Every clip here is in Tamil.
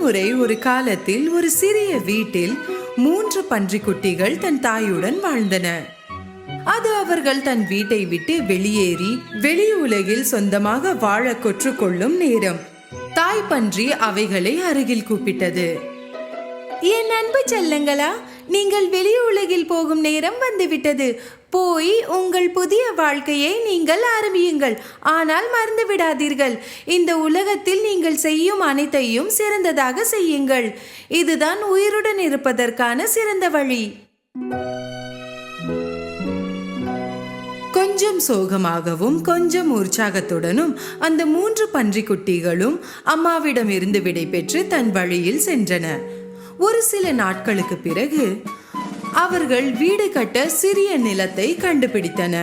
முறை ஒரு காலத்தில் ஒரு சிறிய வீட்டில் 3 பன்றிக்குட்டிகள் தன் தாயுடன் வாழ்ந்தன. அது அவர்கள் தன் வீட்டை விட்டு வெளியேறி வெளி உலகில் சொந்தமாக வாழ கற்றுக்கொள்ளும் நேரம். தாய் பன்றி அவைகளை அருகில் கூப்பிட்டது. என் அன்பு செல்லங்களா, நீங்கள் வெளி உலகில் போகும் நேரம் வந்துவிட்டது. போய் உங்கள் புதிய வாழ்க்கையை நீங்கள் ஆரம்பியுங்கள். ஆனால் மறந்து விடாதீர்கள், இந்த உலகத்தில் நீங்கள் செய்யும் அனைத்தையும் சிறந்ததாக செய்யுங்கள். இதுதான் உயிருடன் இருப்பதற்கான சிறந்த வழி. கொஞ்சம் சோகமாகவும் கொஞ்சம் உற்சாகத்துடனும் அந்த 3 பன்றிக்குட்டிகளும் அம்மாவிடம் இருந்து விடை பெற்று தன் வழியில் சென்றன. ஒரு சில நாட்களுக்கு பிறகு அவர்கள் வீடு கட்ட சிறிய நிலத்தை கண்டுபிடித்தன.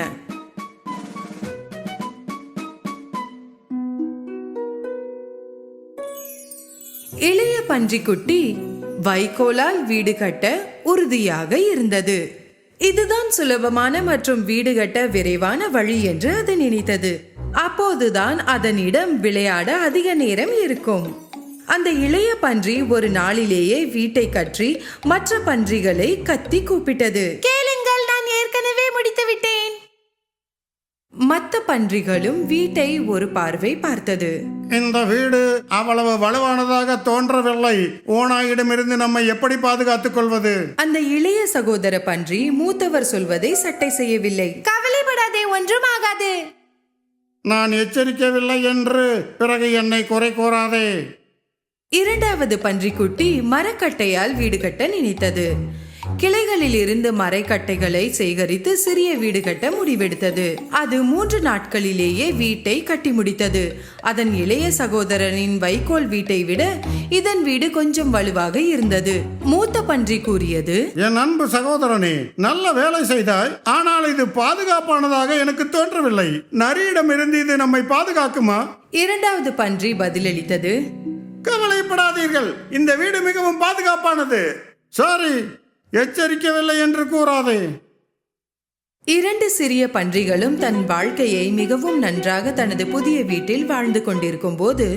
இளைய பன்றிக்குட்டி வைக்கோலால் வீடு கட்ட உறுதியாக இருந்தது. இதுதான் சுலபமான மற்றும் வீடு கட்ட விரைவான வழி என்று அது நினைத்தது. அப்போதுதான் அதனிடம் விளையாட அதிக நேரம் இருக்கும். அந்த இளைய பன்றி ஒரு நாளிலேயே வீட்டை கற்றி மற்ற பன்றிகளை கத்தி கூப்பிட்டது. கேளுங்கள், நான் ஏற்கனவே முடித்து விட்டேன். மற்ற பன்றிகளும் வீட்டை ஒரு பார்வை பார்த்தது. இந்த வீடு அவ்வளவு வலுவானதாக தோன்றவில்லை. ஓநாயிடமிருந்து நம்மை எப்படி பாதுகாத்துக் கொள்வது? அந்த இளைய சகோதர பன்றி மூத்தவர் சொல்வதை சட்டை செய்யவில்லை. கவலைப்படாதே, ஒன்றும் ஆகாது. நான் எச்சரிக்கவில்லை என்று பிறகு என்னை குறை கூறாதே. இரண்டாவது பன்றிக்குட்டி மரக்கட்டையால் வீடு கட்ட நினைத்தது. கிளைகளில் இருந்து மரக்கட்டைகளை சேகரித்து சிறிய வீடு கட்ட முடிவெடுத்தது. அது 3 நாட்களிலேயே வீட்டை கட்டி முடித்தது. அதன் இளைய சகோதரனின் வைக்கோல் வீட்டை விட இதன் வீடு கொஞ்சம் வலுவாக இருந்தது. மூத்த பன்றி கூறியது, என் அன்பு சகோதரனே, நல்ல வேலை செய்தாய். ஆனால் இது பாதுகாப்பானதாக எனக்கு தோன்றவில்லை. நரியிடமிருந்து இது நம்மை பாதுகாக்குமா? இரண்டாவது பன்றி பதிலளித்தது, கவலைப்படாதீர்கள், இந்த வீடு மிகவும் பாதுகாப்பானது. சாரி, எச்சரிக்கவில்லை என்று கூறாதே. 2 சிறிய பன்றிகளும் தன் வாழ்க்கையை மிகவும் நன்றாக தனது புதிய வீட்டில் வாழ்ந்து கொண்டிருக்கும் போது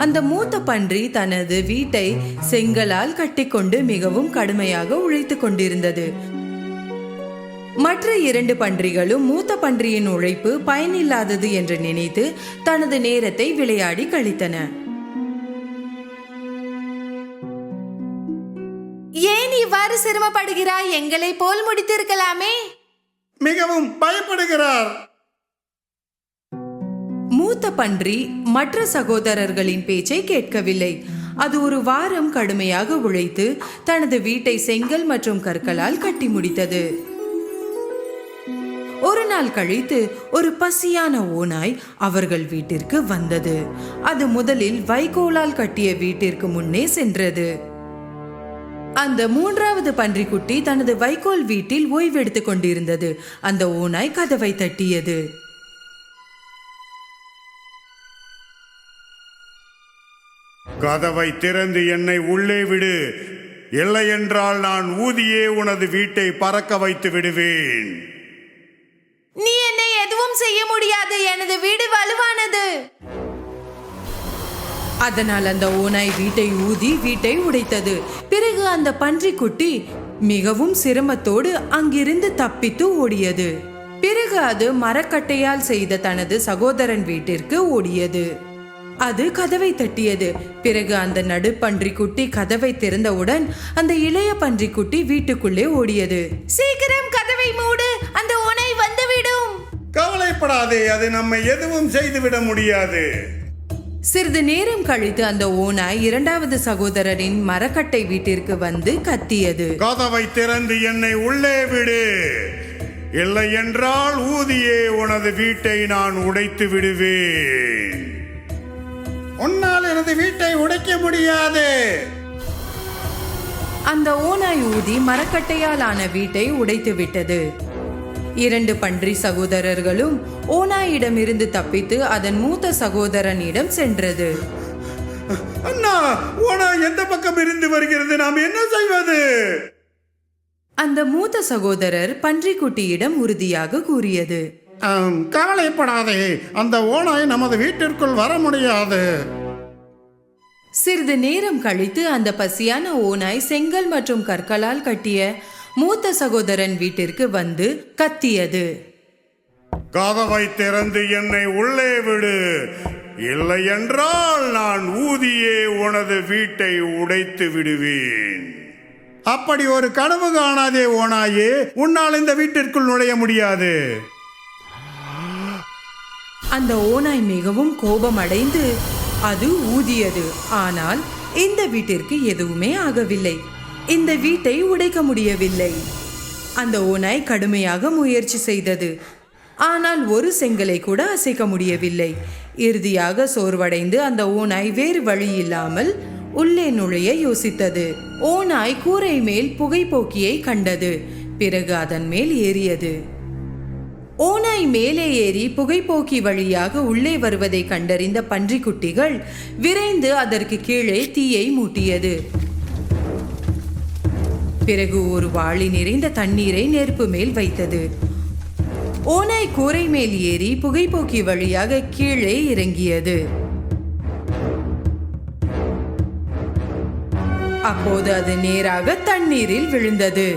அந்த மூத்த பன்றி தனது வீட்டை செங்கலால் கட்டிக்கொண்டு மிகவும் கடுமையாக உழைத்து கொண்டிருந்தது. மற்ற 2 பன்றிகளும் மூத்த பன்றியின் உழைப்பு பயனில்லாதது என்று நினைத்து தனது நேரத்தை விளையாடி கழித்தன. ஏன் இவ்வாறு சிரமப்படுகிறாய்? எங்களை போல் முடித்திருக்கலாமே. மிகவும் பயப்படுகிறார். மூத்த பன்றி மற்ற சகோதரர்களின் பேச்சை கேட்கவில்லை. அது ஒரு வாரம் கடுமையாக உழைத்து தனது வீட்டை செங்கல் மற்றும் கற்களால் கட்டி முடித்தது. ஒரு நாள் கழித்து ஒரு பசியான ஓநாய் அவர்கள் வீட்டிற்கு வந்தது. அது முதலில் வைக்கோலால் கட்டிய வீட்டிற்கு முன்னே சென்றது. அந்த 3வது பன்றிக்குட்டி தனது வைக்கோல் வீட்டில் ஓய்வெடுத்துக் கொண்டிருந்தது. அந்த ஓநாய் கதவை தட்டியது. கதவை திறந்து என்னை உள்ளே விடு. இல்லையென்றால் நான் ஊதியே உனது வீட்டை பறக்க வைத்து விடுவேன். நீ என்னை எதுவும் செய்ய முடியாது. எனது வீடு வலுவானது. அதனால் அந்த ஓநாய் வீட்டை ஊதி வீட்டை உடைத்தது. பிறகு அந்த பன்றிக்குட்டி மிகவும் சிரமத்தோடு அங்கிருந்து தப்பித்து ஓடியது. பிறகு அது மரக்கட்டையால் செய்த தனது சகோதரன் வீட்டிற்கு ஓடியது. அது கதவை தட்டியது. பிறகு அந்த நடு பன்றிக்குட்டி கதவை திறந்தவுடன் அந்த இளைய பன்றிக்குட்டி வீட்டுக்குள்ளே ஓடியது. சீக்கிரம் கதவை மூடு, அந்த ஓநாய் வந்துவிடும். கவலைப்படாதே, அது நம்மை எதுவும் செய்துவிட முடியாது. சிறிது நேரம் கழித்து அந்த ஓநாய் 2வது சகோதரரின் மரக்கட்டை வீட்டிற்கு வந்து கத்தியது. கதவை திறந்து என்னை உள்ளே விடு. இல்லை என்றால் ஊதியே உனது வீட்டை நான் உடைத்து விடுவேன். உன்னால் எனது வீட்டை உடைக்க முடியாது. அந்த ஓநாய் ஊதி மரக்கட்டையால் ஆன வீட்டை உடைத்து விட்டது. 2 பன்றி சகோதரர்களும் ஓநாயிடமிருந்து தப்பித்து அதன் மூத்த சகோதரனிடம் சென்றது. அண்ணா, ஓநாய் எந்த பக்கம் இருந்து வருகிறது? நாம் என்ன செய்வது? அந்த மூத்த சகோதரர் பன்றிக்குட்டியிடம் உறுதியாக கூறியது. கவலைப்படாதே, அந்த ஓநாய் நமது வீட்டிற்குள் வர முடியாது. சிறிது நேரம் கழித்து அந்த பசியான ஓநாய் செங்கல் மற்றும் கற்களால் கட்டிய மூத்த சகோதரன் வீட்டிற்கு வந்து கத்தியது. கதவை திறந்து என்னை உள்ளே விடு, இல்லை என்றால் நான் ஊதியே உனது வீட்டை உடைத்து விடுவேன். அப்படி ஒரு கனவு காணாதே ஓநாயே, உன்னால் இந்த வீட்டிற்குள் நுழைய முடியாது. அந்த ஓநாய் மிகவும் கோபமடைந்து அது ஊதியது. ஆனால் இந்த வீட்டிற்கு எதுவுமே ஆகவில்லை. இந்த வீட்டை உடைக்க முடியவில்லை. அந்த ஓநாய் கடுமையாக முயற்சி செய்தது. ஆனால் ஒரு செங்கலை கூட அசைக்க முடியவில்லை. இறுதியாக சோர்வடைந்து அந்த ஓநாய் வேறு வழி இல்லாமல் உள்ளே நுழைய யோசித்தது. ஓநாய் கூரை மேல் புகைப்போக்கியை கண்டது. பிறகு அதன் மேல் ஏறியது. ஓநாய் மேலே ஏறி புகைப்போக்கி வழியாக உள்ளே வருவதை கண்டறிந்த பன்றிக்குட்டிகள் விரைந்து அதற்கு கீழே தீயை மூட்டியது. பிறகு ஒரு வாளி நிறைந்த தண்ணீரை நெருப்பு மேல் வைத்தது. ஓநாய் கூரை மேல் ஏறி புகைப்போக்கி வழியாக கீழே இறங்கியது. அப்போது அது நேராக தண்ணீரில் விழுந்தது.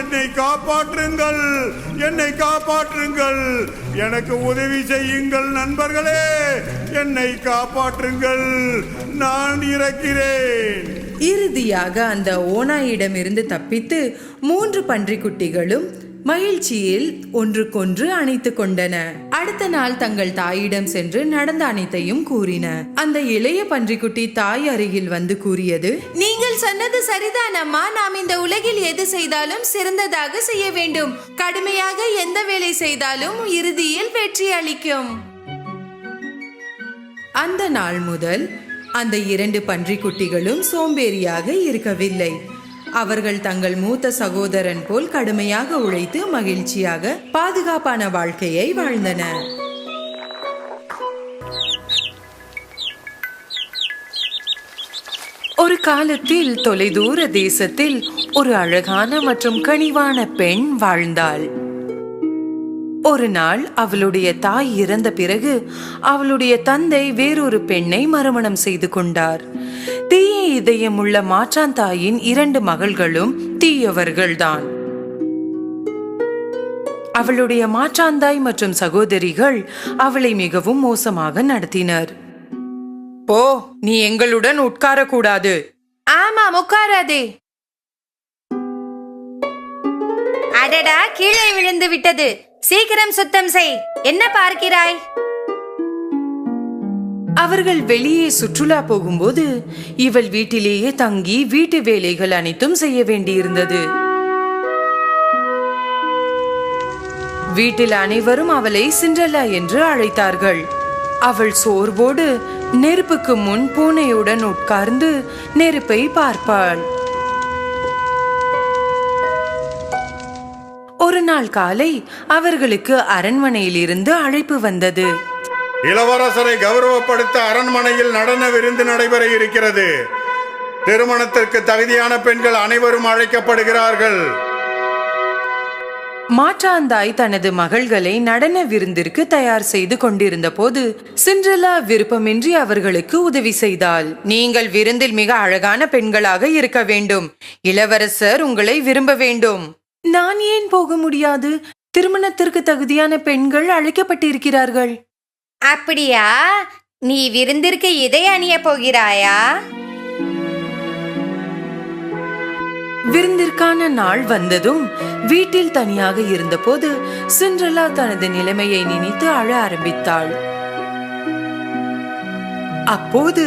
என்னை காப்பாற்றுங்கள், என்னை காப்பாற்றுங்கள், எனக்கு உதவி செய்யுங்கள் நண்பர்களே, என்னை காப்பாற்றுங்கள், நான் இறக்கிறேன். இறுதியாக அந்த ஓநாயிடமிருந்து தப்பித்து 3 பன்றிக்குட்டிகளும் மகிழ்ச்சியில் ஒன்றுக்கொன்று அணைத்து கொண்டன. அடுத்த நாள் தங்கள் தாயிடம் சென்று நடந்த அனைத்தையும் கூறின. அந்த இளைய பன்றிக்குட்டி தாய் அருகில் வந்து கூறியது, நீங்கள் சொன்னது சரிதான் அம்மா. நாம் இந்த உலகில் எது செய்தாலும் சிறந்ததாக செய்ய வேண்டும். கடுமையாக எந்த வேலை செய்தாலும் இறுதியில் வெற்றி அளிக்கும். அந்த நாள் முதல் அந்த 2 பன்றிக்குட்டிகளும் சோம்பேறியாக இருக்கவில்லை. அவர்கள் தங்கள் மூத்த சகோதரன் போல் கடுமையாக உழைத்து மகிழ்ச்சியாக பாதுகாப்பான வாழ்க்கையை வாழ்ந்தன. ஒரு காலத்தில் தொலைதூர தேசத்தில் ஒரு அழகான மற்றும் கனிவான பெண் வாழ்ந்தாள். ஒரு நாள் அவளுடைய தாய் இறந்த பிறகு அவளுடைய தந்தை வேறொரு பெண்ணை மறுமணம் செய்து கொண்டார். தீய இதயம் உள்ள மாற்றான் தாயின் 2 மகள்களும் தீயவர்கள்தான். அவளுடைய மாற்றாந்தாய் மற்றும் சகோதரிகள் அவளை மிகவும் மோசமாக நடத்தினர். போ, நீ எங்களுடன் உட்காரக்கூடாது. ஆமாம், உட்காராதே. அடடா, கீழே விழுந்து விட்டது. சீக்கிரம் சுத்தம் செய். என்ன பார்க்கிறாய்? அவர்கள் வெளியே சுற்றுலா போகும்போது இவள் வீட்டிலேயே தங்கி வீட்டு வேலைகள் அனைத்தும் செய்ய வேண்டியிருந்தது. வீட்டில் அனைவரும் அவளை சிண்ட்ரெல்லா என்று அழைத்தார்கள். அவள் சோர்வோடு நெருப்புக்கு முன் பூனையுடன் உட்கார்ந்து நெருப்பை பார்ப்பாள். ஒரு நாள் காலை அவர்களுக்கு அரண்மனையில் இருந்து அழைப்பு வந்தது. இளவரசரை கௌரவப்படுத்த அரண்மனையில் நடன விருந்து நடைபெற இருக்கிறது. திருமணத்திற்கு தகுதியான பெண்கள் அனைவரும் அழைக்கப்படுகிறார்கள். மாற்றாந்தாய் தனது மகள்களை நடன விருந்திற்கு தயார் செய்து கொண்டிருந்த போது சிண்ட்ரெல்லா விருப்பமின்றி அவர்களுக்கு உதவி செய்தாள். நீங்கள் விருந்தில் மிக அழகான பெண்களாக இருக்க வேண்டும். இளவரசர் உங்களை விரும்ப வேண்டும். நான் ஏன் போக முடியாது? திருமணத்திற்கு தகுதியான பெண்கள் அழைக்கப்பட்டிருக்கிறார்கள். அப்படியா? நீ விருந்திற்கு இதை அணிய போகிறாயா? விருந்திற்கான நாள் வந்ததும் வீட்டில் தனியாக இருந்தபோது சிண்ட்ரெல்லா தனது நிலைமையை நினைத்து அழ ஆரம்பித்தாள். அப்போது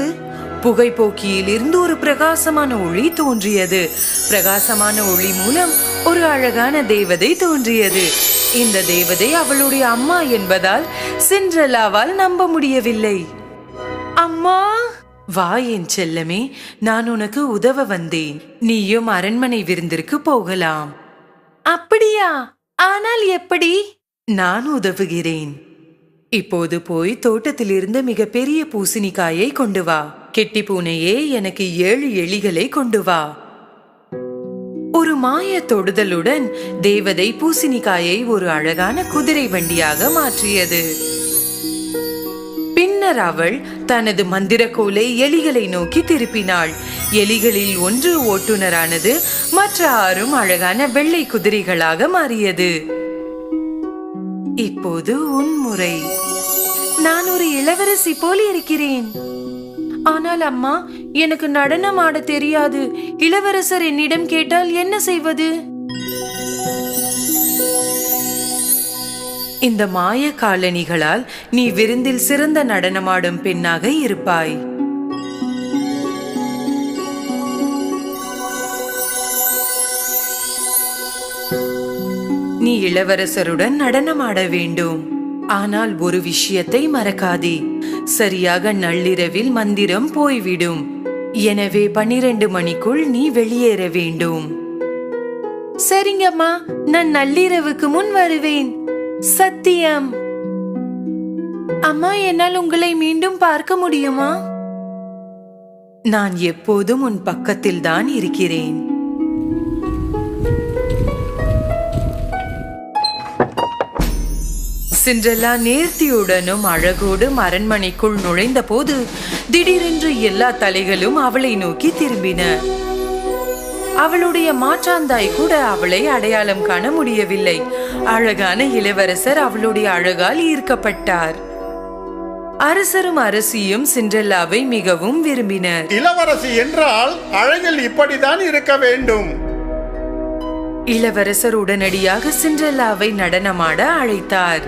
புகைப்போக்கியில் இருந்து ஒரு பிரகாசமான ஒளி தோன்றியது. பிரகாசமான ஒளி மூலம் ஒரு அழகான தேவதை தோன்றியது. இந்த தேவதை அவளுடைய அம்மா என்பதால் சிண்ட்ரெல்லாவால் நம்ப முடியவில்லை. அம்மா, வா என் செல்லமே, நான் உனக்கு உதவ வந்தேன். நீயும் அரண்மனை விருந்திற்கு போகலாம். அப்படியா? ஆனால் எப்படி? நான் உதவுகிறேன். இப்போது போய் தோட்டத்திலிருந்து மிக பெரிய பூசணிக்காயை கொண்டு வா. கெட்டி பூனையே, எனக்கு 7 எலிகளை கொண்டு வா. ஒரு மாய தொடுதலுடன் தேவதை பூசணிக்காயை ஒரு அழகான குதிரை வண்டியாக மாற்றியது. பின்னர் பின்னர் அவள் தனது மந்திரக்கோலை எலிகளை நோக்கி திருப்பினாள். எலிகளில் ஒன்று ஓட்டுநரானது, மற்ற 6 அழகான வெள்ளை குதிரைகளாக மாறியது. இப்போது உன் முறை. நான் ஒரு இளவரசி போல் இருக்கிறேன். ஆனால் அம்மா, எனக்கு நடனம் ஆட தெரியாது. இளவரசர் என்னிடம் கேட்டால் என்ன செய்வது? இந்த மாய காலணிகளால் நீ விருந்தில் சிறந்த நடனமாடும் பெண்ணாக இருப்பாய். நீ இளவரசருடன் நடனமாட வேண்டும். ஆனால் ஒரு விஷயத்தை மறக்காதே, சரியாக நள்ளிரவில் மந்திரம் போய்விடும். எனவே 12 மணிக்குள் நீ வெளியேற வேண்டும். சரிங்கம்மா, நான் நள்ளிரவுக்கு முன் வருவேன். சத்தியம். அம்மா, என்னால் உங்களை மீண்டும் பார்க்க முடியுமா? நான் எப்போதும் உன் பக்கத்தில் தான் இருக்கிறேன். சிண்ட்ரெல்லா நேர்த்தியுடனும் அழகோடும் அரண்மனைக்குள் நுழைந்த போது திடீரென்று எல்லா தலைகளும் அவளை நோக்கி திரும்பின. அவளுடைய மாற்றாந்தாய் கூட அவளை அடையாளம் காண முடியவில்லை. அழகான இளவரசர் அவளுடைய அழகால் ஈர்க்கப்பட்டார். அரசரும் அரசியும் சிண்ட்ரெல்லாவை மிகவும் விரும்பினர். இளவரசி என்றால் அழகில் இப்படிதான் இருக்க வேண்டும். இளவரசர் உடனடியாக சிண்ட்ரெல்லாவை நடனமாட அழைத்தார்.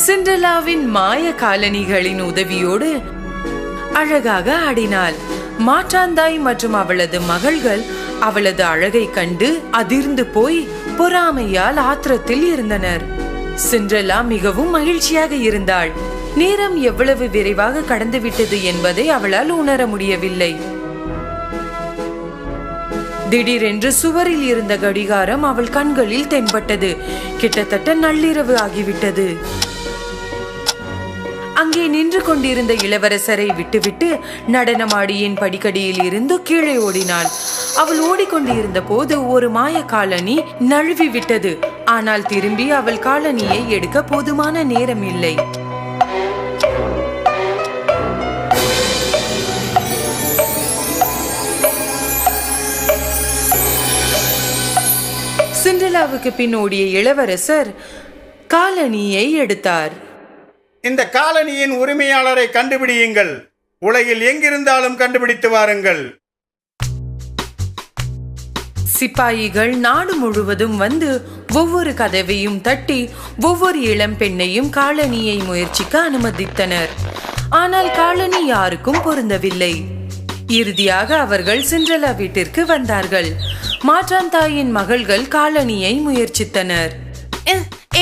சிண்ட்ரெல்லாவின் மாய காலணிகளின் உதவியோடு அழகாக ஆடினாள். மாற்றாந்தாய் மற்றும் அவளது மகள்கள் அவளது அழகை கண்டு அதிர்ந்து போய் பொறாமையால் ஆத்திரத்தில் இருந்தனர். சிண்ட்ரெல்லா மிகவும் மகிழ்ச்சியாக இருந்தாள். நேரம் எவ்வளவு விரைவாக கடந்துவிட்டது என்பதை அவளால் உணர முடியவில்லை. திடீரென்று சுவரில் இருந்த கடிகாரம் அவள் கண்களில் தென்பட்டது. கிட்டத்தட்ட நள்ளிரவு ஆகிவிட்டது. அங்கே நின்று கொண்டிருந்த இளவரசரை விட்டுவிட்டு நடனமாடியின் படிக்கடியில் இருந்து கீழே ஓடினாள். அவள் ஓடிக்கொண்டிருந்த போது ஒரு மாய காலணி நழுவி விட்டது. ஆனால் திரும்பி அவள் காலணியை எடுக்க போதுமான நேரம் இல்லை. சிண்ட்ரெல்லாவுக்கு பின் ஓடிய இளவரசர் காலணியை எடுத்தார். இந்த காலணியின் உரிமையாளரை கண்டுபிடியுங்கள். உலகில் எங்கிருந்தாலும் கண்டுபிடித்து வாருங்கள். சிப்பாயிகள் நாடு முழுவதும் வந்து ஒவ்வொரு கதவையும் தட்டி ஒவ்வொரு இளம் பெண்ணையும் காலணியை முயற்சிக்க அனுமதித்தனர். ஆனால் காலணி யாருக்கும் பொருந்தவில்லை. இறுதியாக அவர்கள் சிண்ட்ரெல்லா வீட்டிற்கு வந்தார்கள். மாற்றாந்தாயின் மகள்கள் காலணியை முயற்சித்தனர்.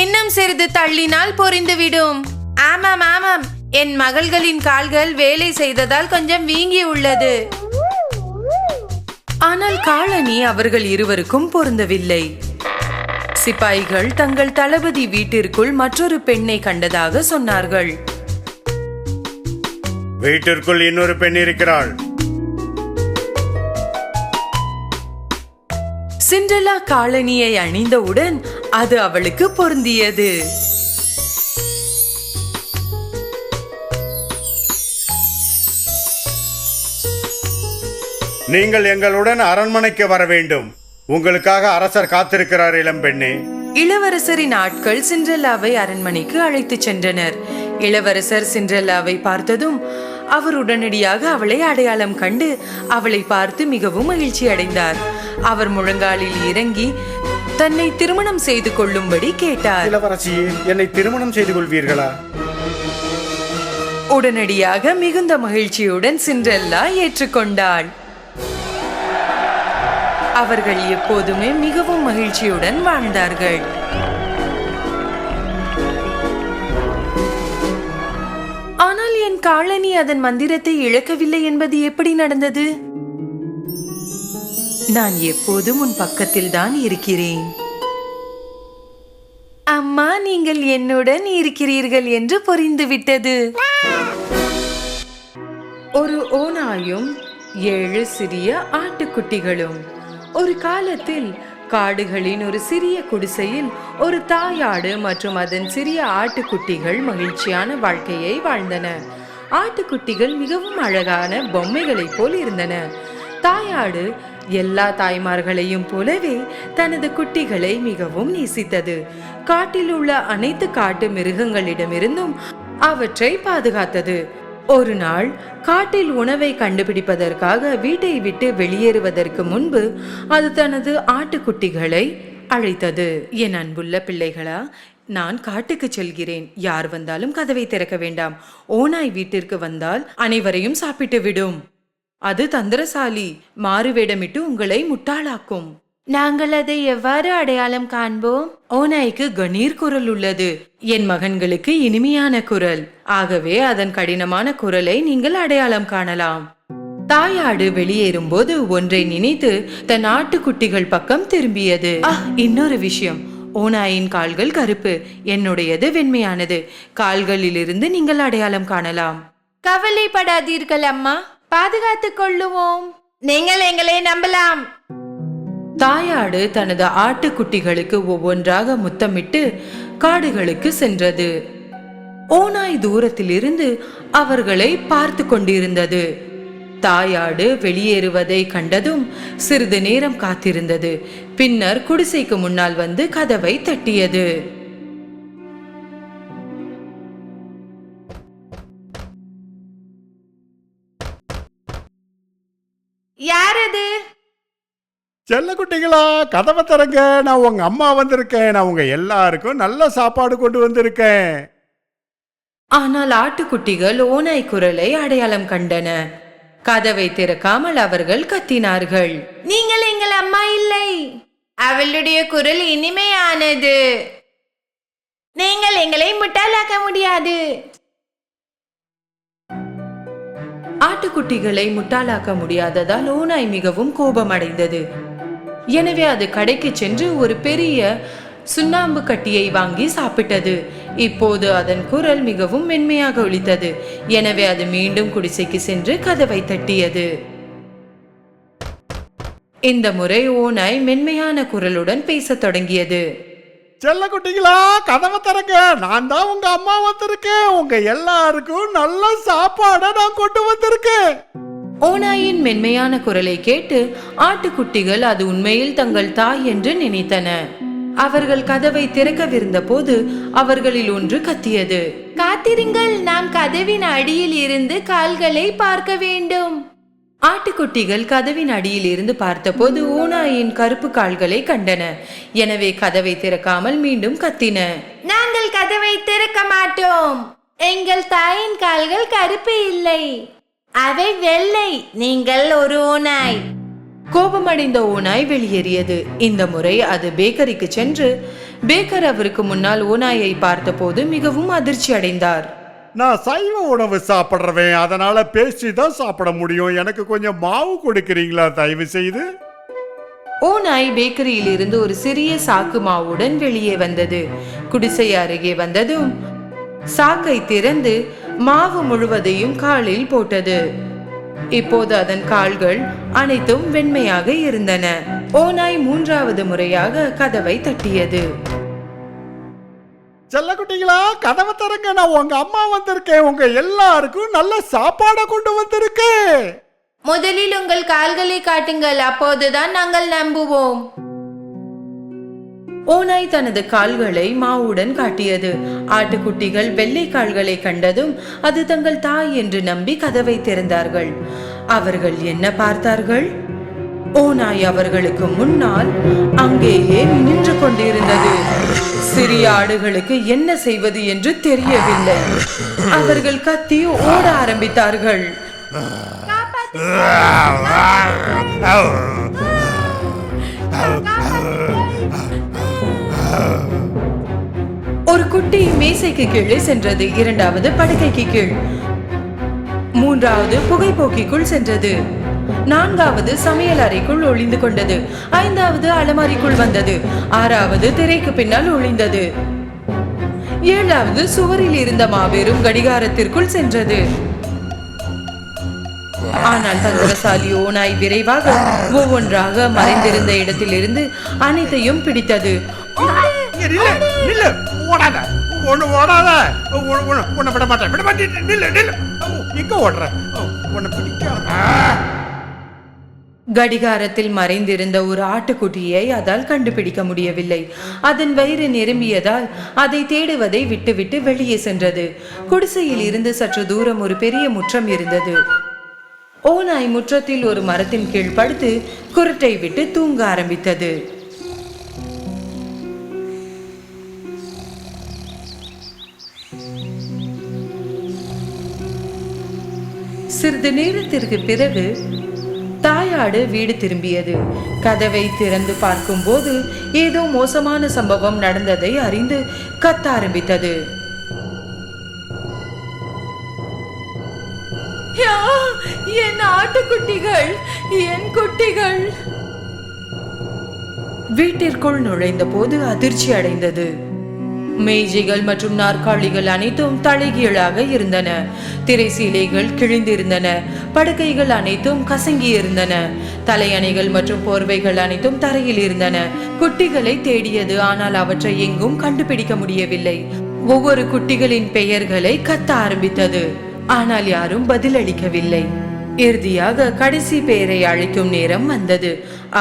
இன்னும் சிறிது தள்ளினால் பொறிந்துவிடும். ஆமாம் ஆமாம், என் மகள்களின் கால்கள் வேலை செய்ததால் கொஞ்சம் வீங்கி உள்ளது. ஆனால் காலணி அவர்கள் இருவருக்கும் பொருந்தவில்லை. சிப்பாய்கள் தங்கள் தளபதி வீட்டிற்குள் மற்றொரு பெண்ணை கண்டதாக சொன்னார்கள். வீட்டிற்குள் இன்னொரு பெண் இருக்கிறாள். சிண்ட்ரெல்லா காலணியை அணிந்தவுடன் அது அவளுக்கு பொருந்தியது. நீங்கள் எங்களுடன் அரண்மனைக்கு வர வேண்டும். உங்களுக்காக அரசர் காத்திருக்கிறார் இளம்பெண்ணே. இளவரசரின் ஆட்கள் சிண்ட்ரெல்லாவை அரண்மனைக்கு அழைத்துச் சென்றனர். இளவரசர் சிண்ட்ரெல்லாவை பார்த்ததும் அவர் உடனடியாக அவளை அடையாளம் கண்டு அவளை பார்த்து மிகவும் மகிழ்ச்சி அடைந்தார். அவர் முழங்காலில் இறங்கி தன்னை திருமணம் செய்து கொள்ளும்படி கேட்டார். இளவரசியே, என்னை திருமணம் செய்து கொள்வீர்களா? உடனடியாக மிகுந்த மகிழ்ச்சியுடன் சிண்ட்ரெல்லா ஏற்றுக்கொண்டாள். அவர்கள் எப்போதுமே மிகவும் மகிழ்ச்சியுடன் வாழ்ந்தார்கள். ஆனால் என் காலணி அதன் மந்திரத்தை இழக்கவில்லை என்பது எப்படி நடந்தது? நான் எப்போதும் உன் பக்கத்தில் தான் இருக்கிறேன். அம்மா, நீங்கள் என்னுடன் இருக்கிறீர்கள் என்று புரிந்துவிட்டது. ஒரு ஓநாயும் 7 சிறிய ஆட்டுக்குட்டிகளும். ஒரு காலத்தில் காடுகளின் ஒரு சிறிய குடிசையில் ஒரு தாயாடு மற்றும் அதன் சிறிய ஆட்டுக்குட்டிகள் மகிழ்ச்சியான வாழ்க்கையை வாழ்ந்தன. ஆட்டுக்குட்டிகள் மிகவும் அழகான பொம்மைகளைப் போல் இருந்தன. தாயாடு எல்லா தாய்மார்களையும் போலவே தனது குட்டிகளை மிகவும் நேசித்தது. காட்டில் உள்ள அனைத்து காட்டு மிருகங்களிடமிருந்தும் அவற்றை பாதுகாத்தது. ஒரு நாள் காட்டில் உணவை கண்டுபிடிப்பதற்காக வீட்டை விட்டு வெளியேறுவதற்கு முன்பு அது தனது ஆட்டுக்குட்டிகளை அழைத்தது. என் அன்புள்ள பிள்ளைகளா, நான் காட்டுக்கு செல்கிறேன். யார் வந்தாலும் கதவை திறக்க வேண்டாம். ஓநாய் வீட்டிற்கு வந்தால் அனைவரையும் சாப்பிட்டு விடும். அது தந்திரசாலி, மாறுவேடமிட்டு உங்களை முட்டாளாக்கும். நாங்கள் அதை எவ்வாறு அடையாளம் காண்போம்? ஓநாய்க்கு கணீர் குரல் உள்ளது. என் மகன்களுக்கு இனிமையான குரல். ஆகவே அதன் கடினமான குரலை நீங்கள் அடையாளம் காணலாம். தாயாடு வெளியேறும் போது ஒன்றை நினைத்து தன் ஆட்டுக்குட்டிகள் பக்கம் திரும்பியது. இன்னொரு விஷயம், ஓநாயின் கால்கள் கருப்பு, என்னுடையது வெண்மையானது. கால்களிலிருந்து நீங்கள் அடையாளம் காணலாம். கவலைப்படாதீர்கள் அம்மா, பாதுகாத்துக் கொள்ளுவோம். நீங்கள் எங்களை நம்பலாம். தாயாடு தனது ஆட்டுக்குட்டிகளுக்கு ஒவ்வொன்றாக முத்தமிட்டு காடுகளுக்கு சென்றது. ஓநாய் தூரத்திலிருந்து அவர்களை பார்த்து கொண்டிருந்தது. தாயாடு வெளியேறுவதை கண்டதும் சிறிது நேரம் காத்திருந்தது. பின்னர் குடிசைக்கு முன்னால் வந்து கதவை தட்டியது. யாரது? செல்ல குட்டிகளா, கதவை திறங்க. நான் உங்க அம்மா வந்திருக்கேன். நான் உங்க எல்லாருக்கும் நல்ல சாப்பாடு கொண்டு வந்திருக்கேன். ஆனால் ஆட்டுக்குட்டிகள் ஓநாய் குரலை அடையாளம் கண்டன. கதவை திறக்காமல் அவர்கள் கத்தினார்கள். நீங்கள் எங்கள் அம்மா இல்லை. அவளுடைய குரல் இனிமையானது. நீங்கள் எங்களை முட்டாளாக்க முடியாது. ஆட்டுக்குட்டிகளை முட்டாளாக்க முடியாததால் ஓநாய் மிகவும் கோபமடைந்தது. எனவே அது கடைக்கு சென்று ஒரு பெரிய சுண்ணாம்பு கட்டியை வாங்கி சாப்பிட்டது. இப்போது அதன் குரல் மிகவும் மென்மையாக ஒலித்தது. எனவே அது மீண்டும் குடிசைக்கு சென்று கதவை தட்டியது. இந்த முறை ஓநாய் மென்மையான குரலுடன் பேசத் தொடங்கியது. செல்ல குட்டிகளா, கதவை திறங்க. நான் தான் உங்க அம்மா வந்திருக்கேன். உங்க எல்லாருக்கும் நல்ல சாப்பாடை நான் கொண்டு வந்திருக்கேன். ஓநாயின் மென்மையான குரலை கேட்டு ஆட்டுக்குட்டிகள் அது உண்மையில் தங்கள் தாய் என்று நினைத்தன. அவர்கள் கதவை திறக்கவிருந்த போது அவர்களில் ஒன்று கத்தியது. காத்திருங்கள், நாம் கதவின் அடியில் இருந்து கால்களை பார்க்க வேண்டும். ஆட்டுக்குட்டிகள் கதவின் அடியில் இருந்து பார்த்தபோது ஓநாயின் கருப்பு கால்களை கண்டன. எனவே கதவை திறக்காமல் மீண்டும் கத்தின. நாங்கள் கதவை திறக்க மாட்டோம். எங்கள் தாயின் கால்கள் கருப்பு இல்லை, அவை வெள்ளை. நீங்கள் ஒரு ஓநாய். கோபமடைந்த ஓநாய் வெளியேறியது. இந்த முறை அது பேக்கரிக்கு சென்று பேக்கர் அவருக்கு முன்னால் ஓநாயை பார்த்தபோது மிகவும் அதிர்ச்சி அடைந்தார். நான் சைவ உணவு சாப்பிட்றவேன், அதனால பேசி தான் சாப்பிட முடியும். எனக்கு கொஞ்சம் மாவு கொடுக்கிறீங்களா தயவு செய்து? ஓநாய் பேக்கரியில் இருந்து ஒரு சிறிய சாக்கு மாவுடன் வெளியே வந்தது. குடிசை அருகே வந்ததும் சாக்கை திறந்து மாவு முழுவதையும் காலில் போட்டது. இப்போது அதன் கால்கள் அனைத்தும் வெண்மையாக இருந்தன. ஓநாய் மூன்றாவது முறையாக கதவை தட்டியது. செல்லக்குட்டிகளா, கதவை திறங்க. நான் உங்க அம்மா வந்திருக்கேன். உங்க எல்லாருக்கும் நல்ல சாப்பாடை கொண்டு வந்திருக்கேன். முதலில் உங்கள் கால்களை காட்டுங்கள், அப்போதுதான் நாங்கள் நம்புவோம். ஓநாய் தனது கால்களை மாவுடன் காட்டியது. ஆட்டுக்குட்டிகள் வெள்ளை கால்களை கண்டதும் அது தங்கள் தாய் என்று நம்பி கதவை திறந்தார்கள். அவர்கள் என்ன பார்த்தார்கள்? ஓநாய் அவர்களுக்கு முன்னால் அங்கேயே நின்று கொண்டிருந்தது. சிறிய ஆடுகளுக்கு என்ன செய்வது என்று தெரியவில்லை. அவர்கள் கத்தி ஓட ஆரம்பித்தார்கள். ஒரு குட்டி மேசைக்கு கீழே சென்றது. இரண்டாவது படுக்கைக்கு கீழ், மூன்றாவது புகைப்போக்கிக்குள் சென்றது. நான்காவது சமையல் அறைக்குள் ஒளிந்து கொண்டது. ஐந்தாவது அலமாரிக்குள் வந்தது. ஆறாவது திரைக்கு பின்னால் ஒளிந்தது. ஏழாவது சுவரில் இருந்த மாபெரும் கடிகாரத்திற்குள் சென்றது. ஆனால் தந்திரசாலி ஓநாய் விரைவாக ஒவ்வொன்றாக மறைந்திருந்த இடத்திலிருந்து அனைத்தையும் பிடித்தது. கடிகாரத்தில் மறைந்திருந்த ஒரு ஆட்டுக்குட்டியை அதால் கண்டுபிடிக்க முடியவில்லை. அதன் வயிறு நிரம்பியதால் அதை தேடுவதை விட்டுவிட்டு வெளியே சென்றது. குடிசையில் இருந்து சற்று தூரம் ஒரு பெரிய முற்றம் இருந்தது. ஓநாய் முற்றத்தில் ஒரு மரத்தின் கீழ் படுத்து குருட்டை விட்டு தூங்க ஆரம்பித்தது. சிறிது நேரத்திற்கு பிறகு தாயாடு வீடு திரும்பியது. கதவை திறந்து பார்க்கும்போது ஏதோ மோசமான சம்பவம் நடந்ததை அறிந்து கத்த ஆரம்பித்தது. என் ஆட்டுக்குட்டிகள், என் குட்டிகள்! வீட்டிற்குள் நுழைந்த போது அதிர்ச்சி அடைந்தது. மேஜைகள் மற்றும் நாற்காலிகள் அனைத்தும் தலைகீழாக இருந்தன. திரைசீலைகள் கிழிந்திருந்தன. படுக்கைகள் அனைத்தும் கசங்கி இருந்தன. தலையணைகள் மற்றும் போர்வைகள் அனைத்தும் தரையில் இருந்தன. குட்டிகளை தேடியது, ஆனால் அவற்றை எங்கும் கண்டுபிடிக்க முடியவில்லை. ஒவ்வொரு குட்டிகளின் பெயர்களை கத்த ஆரம்பித்தது, ஆனால் யாரும் பதிலளிக்கவில்லை. இறுதியாக கடைசி பெயரை அழைக்கும் நேரம் வந்தது.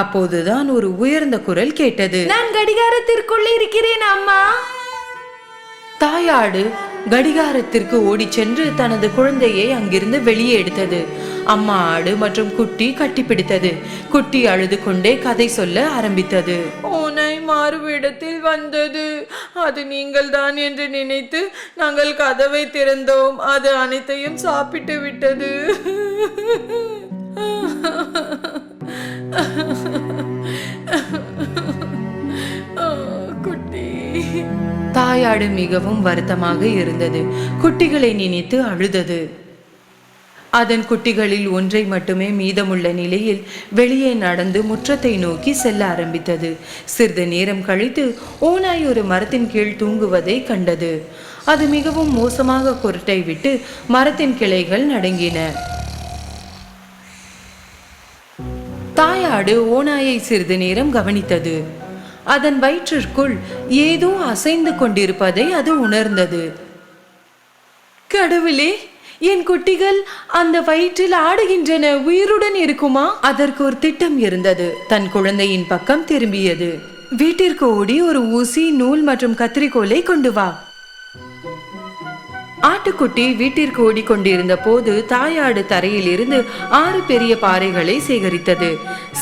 அப்போதுதான் ஒரு உயர்ந்த குரல் கேட்டது. நான் கடிகாரத்திற்குள் இருக்கிறேன் அம்மா. தாயாடு கடிகாரத்திற்கு ஓடி சென்று தனது குழந்தையை அங்கிருந்து வெளியே எடுத்தது. அம்மா ஆடு மற்றும் குட்டி கட்டிப்பிடித்தது. குட்டி அழுது கொண்டே கதை சொல்ல ஆரம்பித்தது. ஓநாய் மாறுவிடத்தில் வந்தது. அது நீங்கள் தான் என்று நினைத்து நாங்கள் கதவை திறந்தோம். அது அனைத்தையும் சாப்பிட்டு விட்டது. குட்டி. தாயாடு மிகவும் வருத்தமாக இருந்தது. குட்டிகளை நினைத்து அழுதது. அதன் குட்டிகளில் ஒன்றை மட்டுமே மீதமுள்ள நிலையில் வெளியே நடந்து முற்றத்தை நோக்கி செல்ல ஆரம்பித்தது. சிறிது நேரம் கழித்து ஓநாய் ஒரு மரத்தின் கீழ் தூங்குவதை கண்டது. அது மிகவும் மோசமாக குருட்டை விட்டு மரத்தின் கிளைகள் நடுங்கின. தாயாடு ஓநாயை சிறிது நேரம் கவனித்தது. அதன் வயிற்றிற்குள் ஏதோ அசைந்து கொண்டிருப்பதை அது உணர்ந்தது. கடவுளே, என் குட்டிகள் அந்த வயிற்றில் ஆடுகின்றன, உயிருடன் இருக்குமா? அதற்கு ஒரு திட்டம் இருந்தது. தன் குழந்தையின் பக்கம் திரும்பியது. வீட்டிற்கு ஓடி ஒரு ஊசி, நூல் மற்றும் கத்திரிக்கோலை கொண்டு வா. ஆட்டுக்குட்டி வீட்டிற்கு ஓடிக்கொண்டிருந்த போது தாயாடு தரையில் இருந்து 6 பெரிய பாறைகளை சேகரித்தது.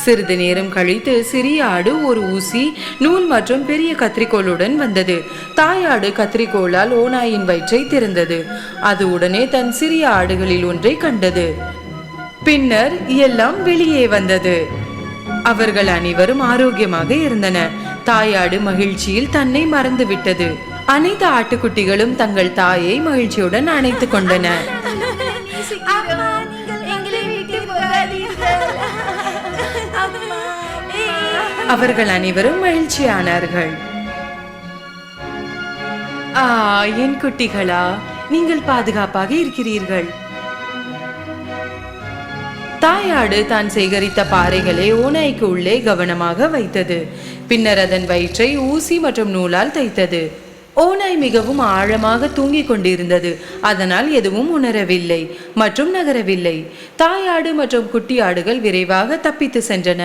சிறிது நேரம் கழித்து சிறிய ஆடு ஒரு ஊசி, நூல் மற்றும் பெரிய கத்திரிக்கோளுடன் வந்தது. தாயாடு கத்திரிக்கோளால் ஓநாயின் வயிற்றை திறந்தது. அது உடனே தன் சிறிய ஆடுகளில் ஒன்றை கண்டது. பின்னர் எல்லாம் வெளியே வந்தது. அவர்கள் அனைவரும் ஆரோக்கியமாக இருந்தன. தாயாடு மகிழ்ச்சியில் தன்னை மறந்துவிட்டது. அனைத்து ஆட்டுக்குட்டிகளும் தங்கள் தாயை மகிழ்ச்சியுடன் அணைத்துக் கொண்டன. அவர்கள் அனைவரும் மகிழ்ச்சியானார்கள். என் குட்டிகளா, நீங்கள் பாதுகாப்பாக இருக்கிறீர்கள். தாயாடு தான் சேகரித்த பாறைகளை ஓநாய்க்கு உள்ளே கவனமாக வைத்தது. பின்னர் அதன் வயிற்றை ஊசி மற்றும் நூலால் தைத்தது. ஓநாய் மிகவும் ஆழமாக தூங்கிக் கொண்டிருந்தது. அதனால் எதுவும் உணரவில்லை மற்றும் நகரவில்லை. தாயாடு மற்றும் குட்டி ஆடுகள் விரைவாக தப்பித்து சென்றன.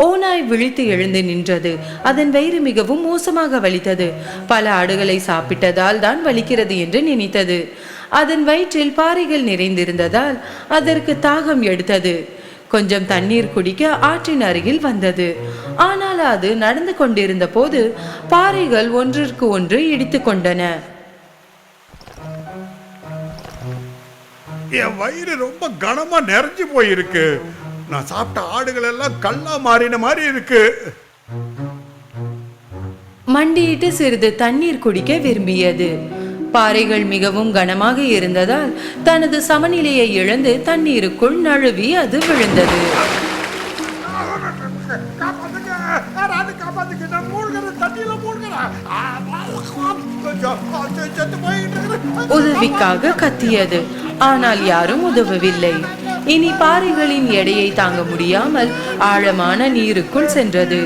ஓநாய் விழித்து எழுந்து நின்றது. அதன் வயிறு மிகவும் மோசமாக வலித்தது. பல ஆடுகளை சாப்பிட்டதால் தான் வலிக்கிறது என்று நினைத்தது. அதன் வயிற்றில் பாறைகள் நிறைந்திருந்ததால் அதற்கு தாகம் எடுத்தது. கொஞ்சம் தண்ணீர் குடிக்க ஆற்றின் அருகில் வந்தது. ஆனால் அது நடந்து கொண்டிருந்த போது பாறைகள் ஒன்றிற்கு ஒன்று இடித்து கொண்டன. என் வயிறு ரொம்ப கனமா நிறைஞ்சு போயிருக்கு. நான் சாப்பிட்ட ஆடுகள் எல்லாம் கல்லா மாறின மாதிரி இருக்கு. மண்டியிட்டு சிறிது தண்ணீர் குடிக்க விரும்பியது. பாறைகள் மிகவும் கனமாக இருந்ததால் தனது சமநிலையை இழந்து தண்ணீருக்குள் நழுவி அது விழுந்தது. உதவிக்காக கத்தியது. ஆனால் யாரும் உதவவில்லை. இனி பாறைகளின் எடையை தாங்க முடியாமல் ஆழமான நீருக்குள் சென்றது.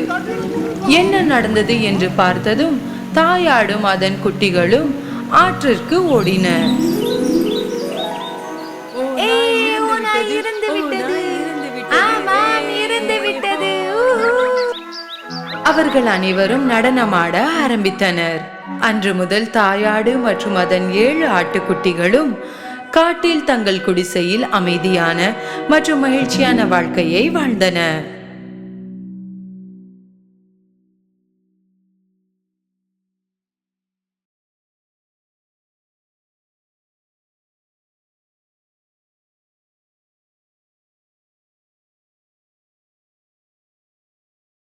என்ன நடந்தது என்று பார்த்ததும் தாயாடும் அதன் குட்டிகளும் ஆற்றிற்கு ஓடின. அவர்கள் அனைவரும் நடனமாட ஆரம்பித்தனர். அன்று முதல் தாயாடு மற்றும் அதன் 7 ஆட்டுக்குட்டிகளும் காட்டில் தங்கள் குடிசையில் அமைதியான மற்றும் மகிழ்ச்சியான வாழ்க்கையை வாழ்ந்தன.